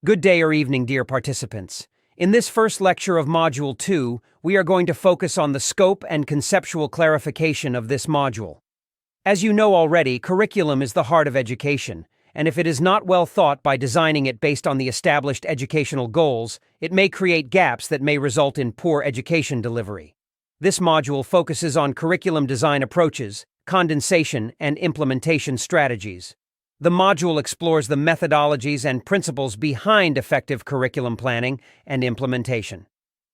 Good day or evening, dear participants. In this first lecture of Module 2, we are going to focus on the scope and conceptual clarification of this module. As you know already, curriculum is the heart of education, and if it is not well thought by designing it based on the established educational goals, it may create gaps that may result in poor education delivery. This module focuses on curriculum design approaches, condensation, and implementation strategies. The module explores the methodologies and principles behind effective curriculum planning and implementation.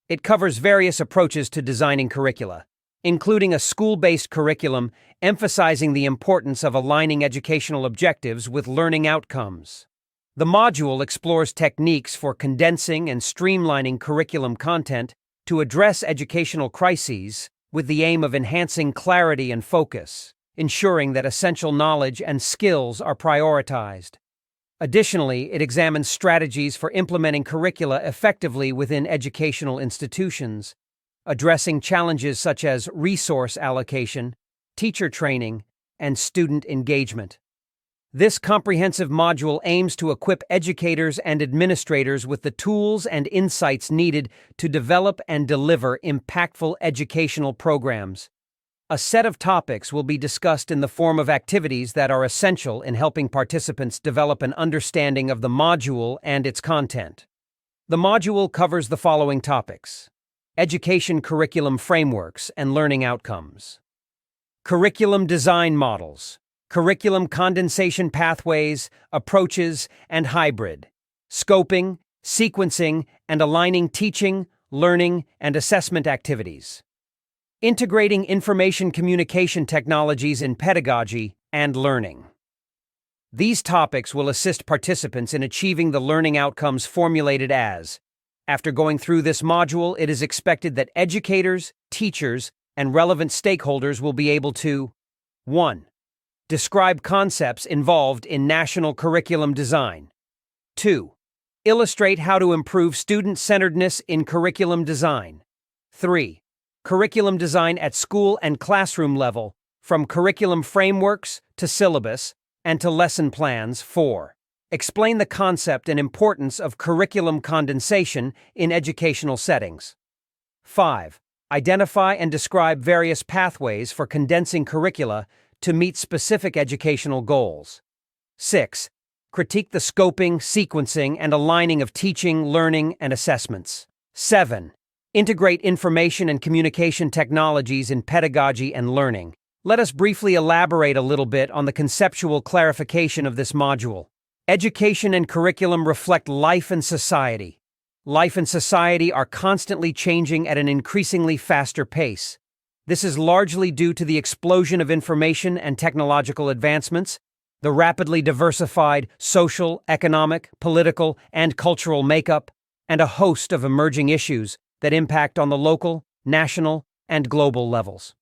It covers various approaches to designing curricula, including a school-based curriculum emphasizing the importance of aligning educational objectives with learning outcomes. The module explores techniques for condensing and streamlining curriculum content to address educational crises with the aim of enhancing clarity and focus, ensuring that essential knowledge and skills are prioritized. Additionally, it examines strategies for implementing curricula effectively within educational institutions, addressing challenges such as resource allocation, teacher training, and student engagement. This comprehensive module aims to equip educators and administrators with the tools and insights needed to develop and deliver impactful educational programs. A set of topics will be discussed in the form of activities that are essential in helping participants develop an understanding of the module and its content. The module covers the following topics: education curriculum frameworks and learning outcomes, curriculum design models, curriculum condensation pathways, approaches, and hybrid, scoping, sequencing, and aligning teaching, learning, and assessment activities, integrating information communication technologies in pedagogy and learning. These topics will assist participants in achieving the learning outcomes formulated as. After going through this module, it is expected that educators, teachers, and relevant stakeholders will be able to 1. Describe concepts involved in national curriculum design. 2. Illustrate how to improve student-centeredness in curriculum design. 3. Curriculum design at school and classroom level, from curriculum frameworks to syllabus and to lesson plans. 4. Explain the concept and importance of curriculum condensation in educational settings. 5. Identify and describe various pathways for condensing curricula to meet specific educational goals. 6. Critique the scoping, sequencing, and aligning of teaching, learning, and assessments. 7. Integrate information and communication technologies in pedagogy and learning. Let us briefly elaborate a little bit on the conceptual clarification of this module. Education and curriculum reflect life and society. Life and society are constantly changing at an increasingly faster pace. This is largely due to the explosion of information and technological advancements, the rapidly diversified social, economic, political, and cultural makeup, and a host of emerging issues that impact on the local, national, and global levels.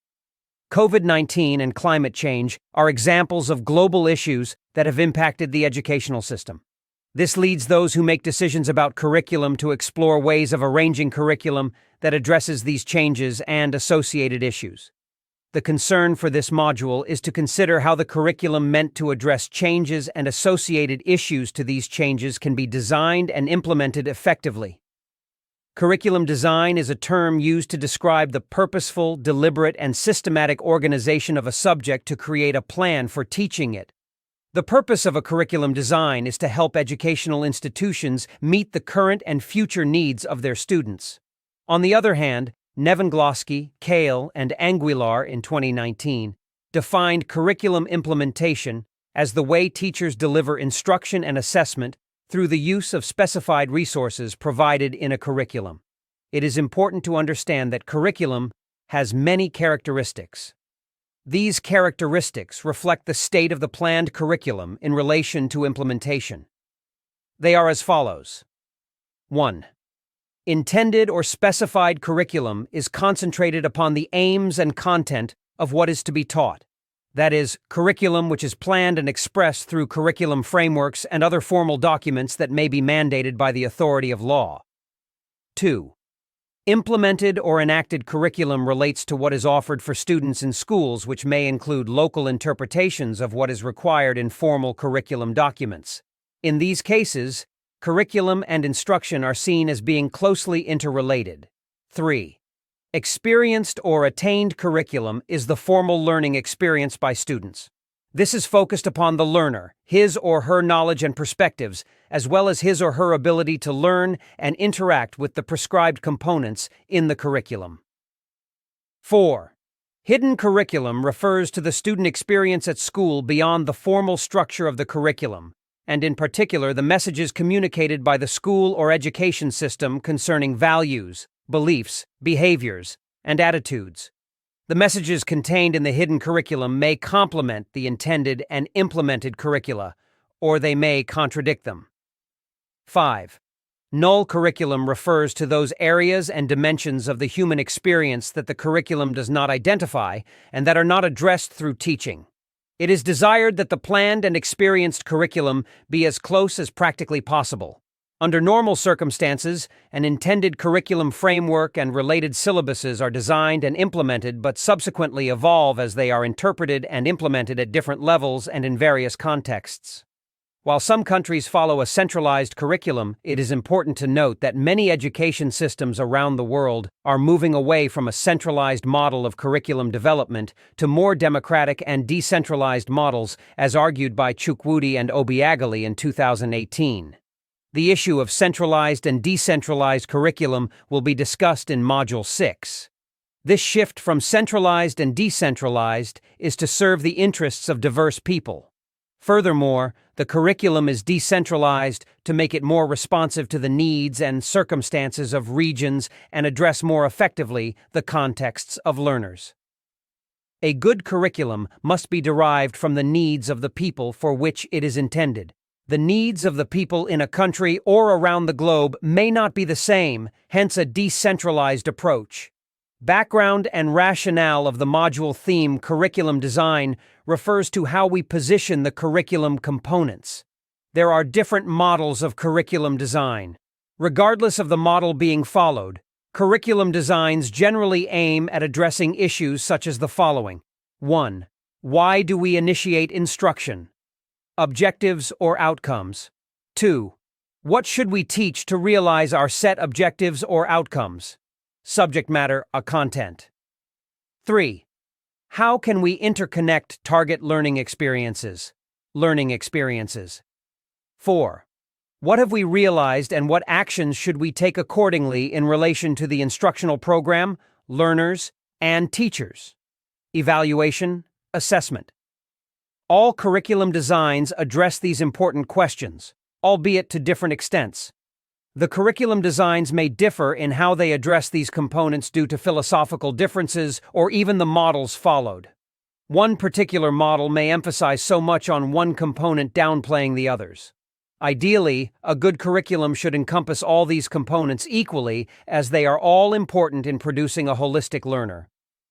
COVID-19 and climate change are examples of global issues that have impacted the educational system. This leads those who make decisions about curriculum to explore ways of arranging curriculum that addresses these changes and associated issues. The concern for this module is to consider how the curriculum meant to address changes and associated issues to these changes can be designed and implemented effectively. Curriculum design is a term used to describe the purposeful, deliberate, and systematic organization of a subject to create a plan for teaching it. The purpose of a curriculum design is to help educational institutions meet the current and future needs of their students. On the other hand, Nevengloski, Kale, and Anguilar in 2019 defined curriculum implementation as the way teachers deliver instruction and assessment through the use of specified resources provided in a curriculum. It is important to understand that curriculum has many characteristics. These characteristics reflect the state of the planned curriculum in relation to implementation. They are as follows. 1. Intended or specified curriculum is concentrated upon the aims and content of what is to be taught. That is, curriculum which is planned and expressed through curriculum frameworks and other formal documents that may be mandated by the authority of law. 2. Implemented or enacted curriculum relates to what is offered for students in schools, which may include local interpretations of what is required in formal curriculum documents. In these cases, Curriculum and instruction are seen as being closely interrelated. 3. Experienced or attained curriculum is the formal learning experienced by students. This is focused upon the learner, his or her knowledge and perspectives, as well as his or her ability to learn and interact with the prescribed components in the curriculum. 4. Hidden curriculum refers to the student experience at school beyond the formal structure of the curriculum, and in particular the messages communicated by the school or education system concerning values, beliefs, behaviors, and attitudes. The messages contained in the hidden curriculum may complement the intended and implemented curricula, or they may contradict them. 5. Null curriculum refers to those areas and dimensions of the human experience that the curriculum does not identify and that are not addressed through teaching. It is desired that the planned and experienced curriculum be as close as practically possible. Under normal circumstances, an intended curriculum framework and related syllabuses are designed and implemented but subsequently evolve as they are interpreted and implemented at different levels and in various contexts. While some countries follow a centralized curriculum, it is important to note that many education systems around the world are moving away from a centralized model of curriculum development to more democratic and decentralized models, as argued by Chukwudi and Obiageli in 2018. The issue of centralized and decentralized curriculum will be discussed in Module 6. This shift from centralized and decentralized is to serve the interests of diverse people. Furthermore, the curriculum is decentralized to make it more responsive to the needs and circumstances of regions and address more effectively the contexts of learners. A good curriculum must be derived from the needs of the people for which it is intended. The needs of the people in a country or around the globe may not be the same, hence a decentralized approach. Background and rationale of the module theme curriculum design refers to how we position the curriculum components. There are different models of curriculum design. Regardless of the model being followed, curriculum designs generally aim at addressing issues such as the following. 1. Why do we initiate instruction? Objectives or outcomes. 2. What should we teach to realize our set objectives or outcomes? Subject matter, a content. 3. How can we interconnect target learning experiences? Learning experiences. 4. What have we realized and what actions should we take accordingly in relation to the instructional program, learners, and teachers? Evaluation, assessment. All curriculum designs address these important questions, albeit to different extents. The curriculum designs may differ in how they address these components due to philosophical differences or even the models followed. One particular model may emphasize so much on one component downplaying the others. Ideally, a good curriculum should encompass all these components equally, as they are all important in producing a holistic learner.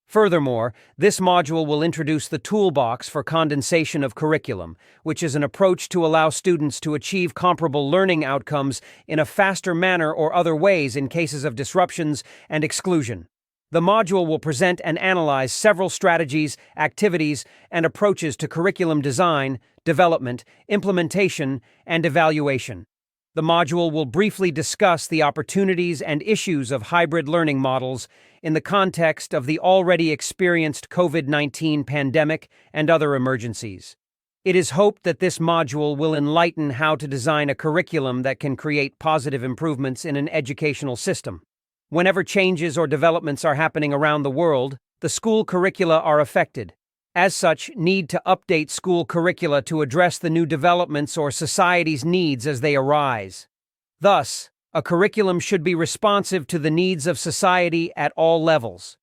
Furthermore, this module will introduce the toolbox for condensation of curriculum, which is an approach to allow students to achieve comparable learning outcomes in a faster manner or other ways in cases of disruptions and exclusion. The module will present and analyze several strategies, activities, and approaches to curriculum design, development, implementation, and evaluation. The module will briefly discuss the opportunities and issues of hybrid learning models in the context of the already experienced COVID-19 pandemic and other emergencies. It is hoped that this module will enlighten how to design a curriculum that can create positive improvements in an educational system. Whenever changes or developments are happening around the world, the school curricula are affected. As such, need to update school curricula to address the new developments or society's needs as they arise. Thus, a curriculum should be responsive to the needs of society at all levels.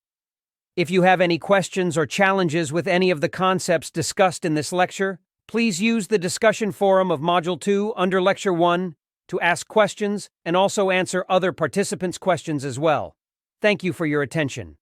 If you have any questions or challenges with any of the concepts discussed in this lecture, please use the discussion forum of Module 2 under Lecture 1 to ask questions and also answer other participants' questions as well. Thank you for your attention.